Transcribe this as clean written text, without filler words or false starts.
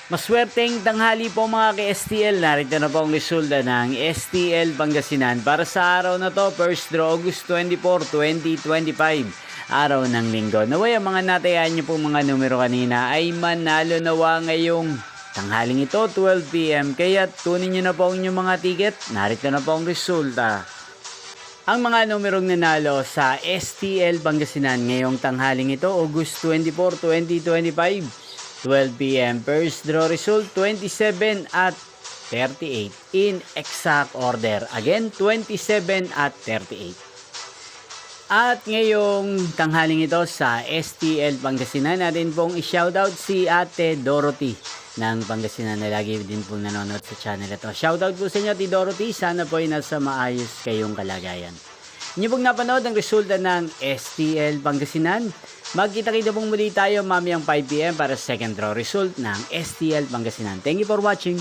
Maswerteng tanghali po mga ka-STL. Narito na po ang resulta ng STL Pangasinan para sa araw na to, 1st August 24, 2025. Araw ng linggo. Naway ang mga natayaan niyo po mga numero kanina ay manalo nawa ngayong tanghaling ito, 12 PM. Kaya tunin niyo na po ang inyong mga ticket. Narito na po ang resulta. Ang mga numerong nanalo sa STL Pangasinan ngayong tanghaling ito, August 24, 2025. 12 PM. First draw result, 27 at 38 in exact order. Again, 27 at 38. At ngayong tanghaling ito sa STL Pangasinan, natin pong i-shoutout si Ate Dorothy ng Pangasinan na lagi din pong nanonood sa channel ito. Shoutout po sa inyo, Ate Dorothy. Sana po ay nasa maayos kayong kalagayan. Inyo pong napanood ang resulta ng STL Pangasinan. Magkita-kita pong muli tayo mamayang 5 PM para sa second draw result ng STL Pangasinan. Thank you for watching.